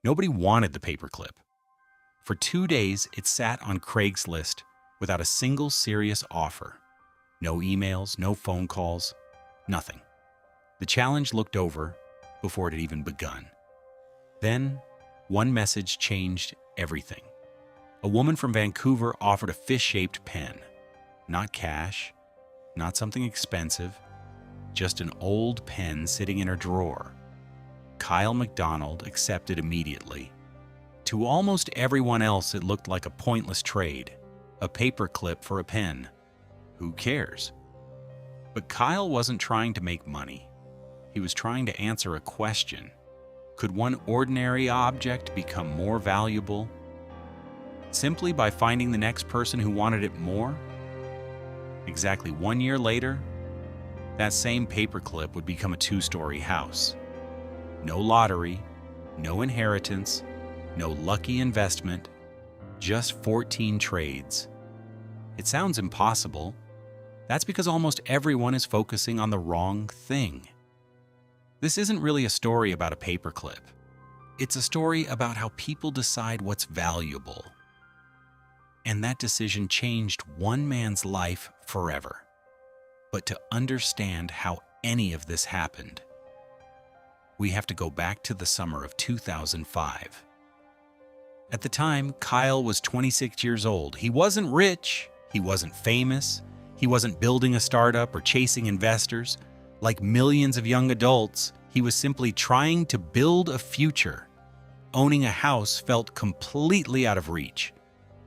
Nobody wanted the paperclip. For 2 days, it sat on Craigslist without a single serious offer. No emails, no phone calls, nothing. The challenge looked over before it had even begun. Then, one message changed everything. A woman from Vancouver offered a fish-shaped pen. Not cash, not something expensive, just an old pen sitting in her drawer. Kyle MacDonald accepted immediately. To almost everyone else, it looked like a pointless trade, a paperclip for a pen. Who cares? But Kyle wasn't trying to make money. He was trying to answer a question. Could one ordinary object become more valuable simply by finding the next person who wanted it more? Exactly 1 year later, that same paperclip would become a 2-story house. No lottery, no inheritance, no lucky investment, just 14 trades. It sounds impossible. That's because almost everyone is focusing on the wrong thing. This isn't really a story about a paperclip. It's a story about how people decide what's valuable. And that decision changed one man's life forever. But to understand how any of this happened, we have to go back to the summer of 2005. At the time, Kyle was 26 years old. He wasn't rich, he wasn't famous, he wasn't building a startup or chasing investors. Like millions of young adults, he was simply trying to build a future. Owning a house felt completely out of reach.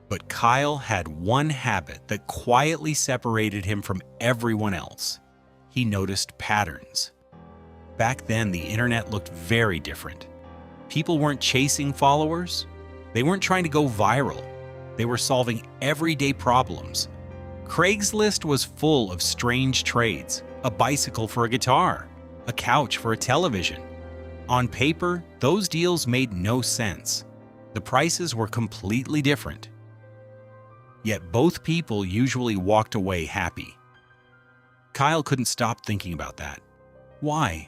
But Kyle had one habit that quietly separated him from everyone else. He noticed patterns. Back then, the internet looked very different. People weren't chasing followers. They weren't trying to go viral. They were solving everyday problems. Craigslist was full of strange trades: a bicycle for a guitar, a couch for a television. On paper, those deals made no sense. The prices were completely different. Yet both people usually walked away happy. Kyle couldn't stop thinking about that. Why?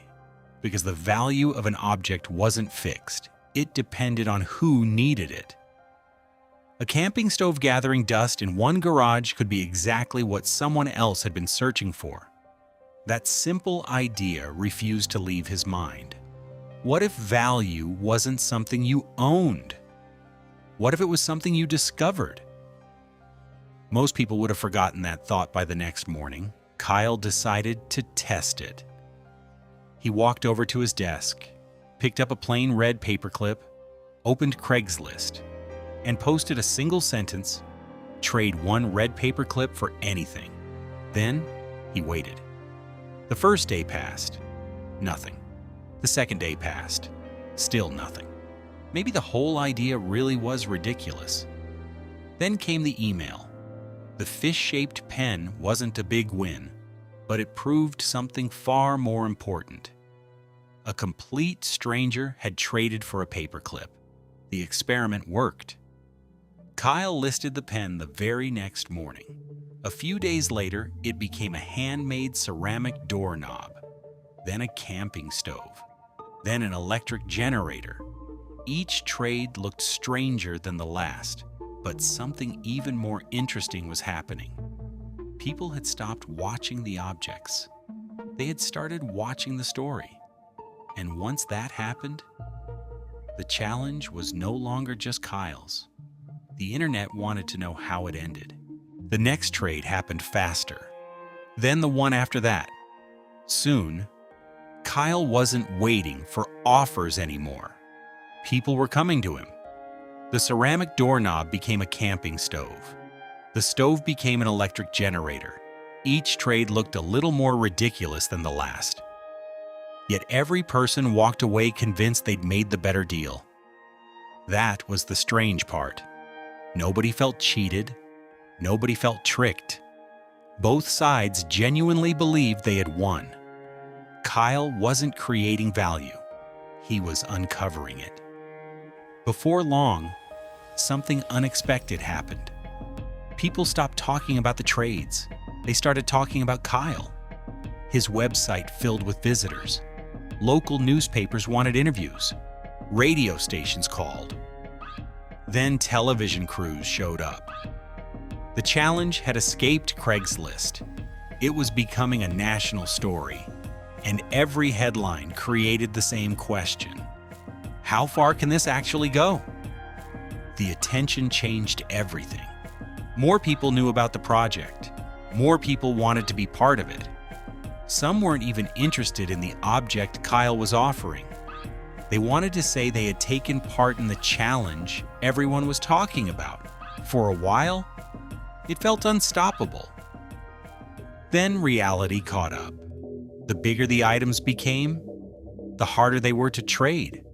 Because the value of an object wasn't fixed. It depended on who needed it. A camping stove gathering dust in one garage could be exactly what someone else had been searching for. That simple idea refused to leave his mind. What if value wasn't something you owned? What if it was something you discovered? Most people would have forgotten that thought by the next morning. Kyle decided to test it. He walked over to his desk, picked up a plain red paperclip, opened Craigslist, and posted a single sentence: trade one red paperclip for anything. Then he waited. The first day passed. Nothing. The second day passed. Still nothing. Maybe the whole idea really was ridiculous. Then came the email. The fish-shaped pen wasn't a big win, but it proved something far more important. A complete stranger had traded for a paperclip. The experiment worked. Kyle listed the pen the very next morning. A few days later, it became a handmade ceramic doorknob, then a camping stove, then an electric generator. Each trade looked stranger than the last, but something even more interesting was happening. People had stopped watching the objects. They had started watching the story. And once that happened, the challenge was no longer just Kyle's. The internet wanted to know how it ended. The next trade happened faster. Then the one after that. Soon, Kyle wasn't waiting for offers anymore. People were coming to him. The ceramic doorknob became a camping stove. The stove became an electric generator. Each trade looked a little more ridiculous than the last. Yet every person walked away convinced they'd made the better deal. That was the strange part. Nobody felt cheated. Nobody felt tricked. Both sides genuinely believed they had won. Kyle wasn't creating value. He was uncovering it. Before long, something unexpected happened. People stopped talking about the trades. They started talking about Kyle. His website filled with visitors. Local newspapers wanted interviews. Radio stations called. Then television crews showed up. The challenge had escaped Craigslist. It was becoming a national story, and every headline created the same question. How far can this actually go? The attention changed everything. More people knew about the project. More people wanted to be part of it. Some weren't even interested in the object Kyle was offering. They wanted to say they had taken part in the challenge everyone was talking about. For a while, it felt unstoppable. Then reality caught up. The bigger the items became, the harder they were to trade.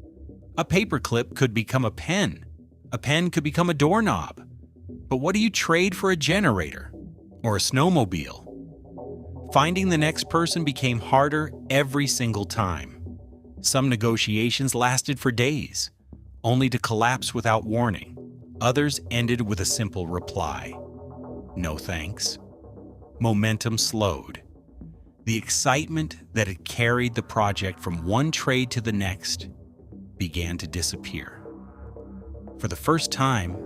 A paperclip could become a pen. A pen could become a doorknob. But what do you trade for a generator or a snowmobile? Finding the next person became harder every single time. Some negotiations lasted for days, only to collapse without warning. Others ended with a simple reply: no thanks. Momentum slowed. The excitement that had carried the project from one trade to the next began to disappear. For the first time,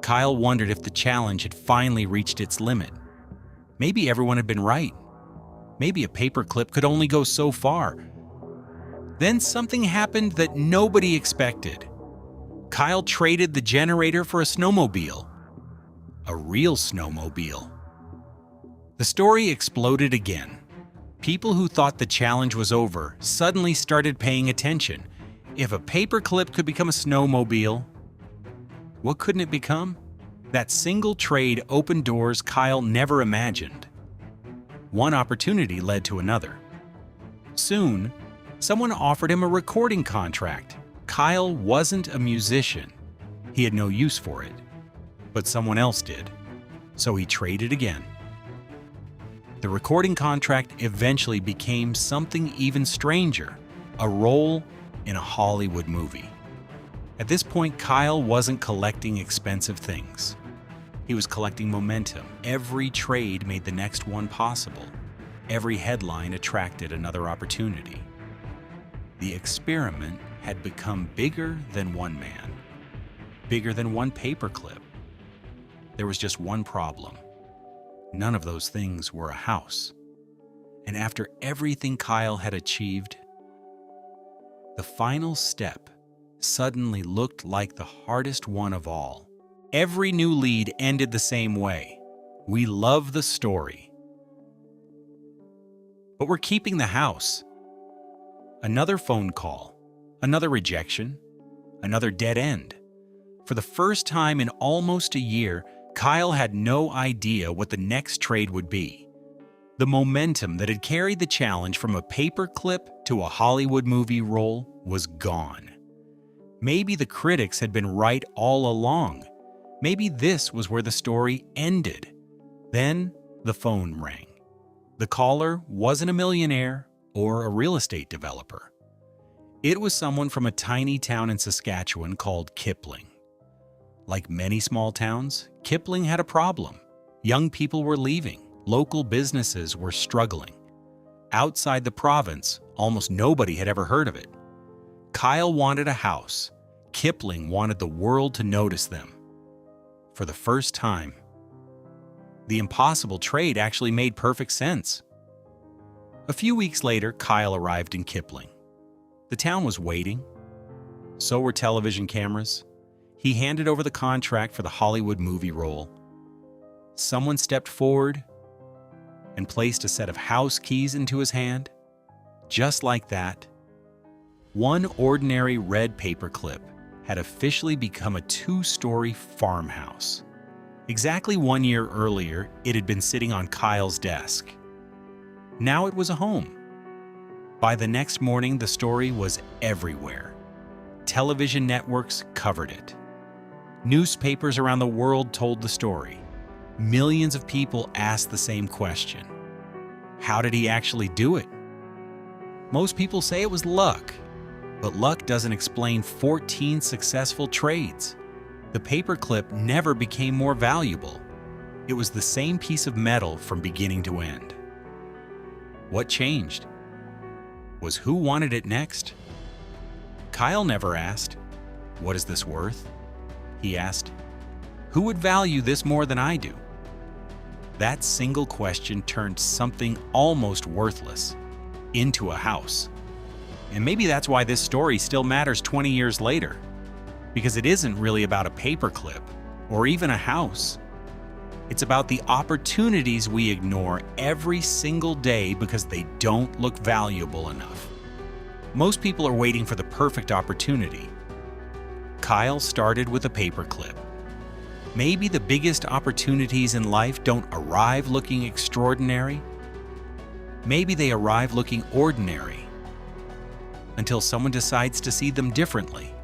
Kyle wondered if the challenge had finally reached its limit. Maybe everyone had been right. Maybe a paperclip could only go so far. Then something happened that nobody expected. Kyle traded the generator for a snowmobile. A real snowmobile. The story exploded again. People who thought the challenge was over suddenly started paying attention. If a paperclip could become a snowmobile, what couldn't it become? That single trade opened doors Kyle never imagined. One opportunity led to another. Soon, someone offered him a recording contract. Kyle wasn't a musician. He had no use for it. But someone else did. So he traded again. The recording contract eventually became something even stranger, a role in a Hollywood movie. At this point, Kyle wasn't collecting expensive things. He was collecting momentum. Every trade made the next one possible. Every headline attracted another opportunity. The experiment had become bigger than one man, bigger than one paperclip. There was just one problem. None of those things were a house. And after everything Kyle had achieved, the final step suddenly looked like the hardest one of all. Every new lead ended the same way. We love the story, but we're keeping the house. Another phone call, another rejection, another dead end. For the first time in almost a year, Kyle had no idea what the next trade would be. The momentum that had carried the challenge from a paperclip to a Hollywood movie role was gone. Maybe the critics had been right all along. Maybe this was where the story ended. Then the phone rang. The caller wasn't a millionaire or a real estate developer. It was someone from a tiny town in Saskatchewan called Kipling. Like many small towns, Kipling had a problem. Young people were leaving. Local businesses were struggling. Outside the province, almost nobody had ever heard of it. Kyle wanted a house. Kipling wanted the world to notice them. For the first time, the impossible trade actually made perfect sense. A few weeks later, Kyle arrived in Kipling. The town was waiting. So were television cameras. He handed over the contract for the Hollywood movie role. Someone stepped forward and placed a set of house keys into his hand. Just like that, one ordinary red paperclip had officially become a 2-story farmhouse. Exactly 1 year earlier, it had been sitting on Kyle's desk. Now it was a home. By the next morning, the story was everywhere. Television networks covered it. Newspapers around the world told the story. Millions of people asked the same question. How did he actually do it? Most people say it was luck, but luck doesn't explain 14 successful trades. The paperclip never became more valuable. It was the same piece of metal from beginning to end. What changed? Was who wanted it next? Kyle never asked, "What is this worth?" He asked, "Who would value this more than I do?" That single question turned something almost worthless into a house. And maybe that's why this story still matters 20 years later, because it isn't really about a paperclip or even a house. It's about the opportunities we ignore every single day because they don't look valuable enough. Most people are waiting for the perfect opportunity. Kyle started with a paperclip. Maybe the biggest opportunities in life don't arrive looking extraordinary. Maybe they arrive looking ordinary until someone decides to see them differently.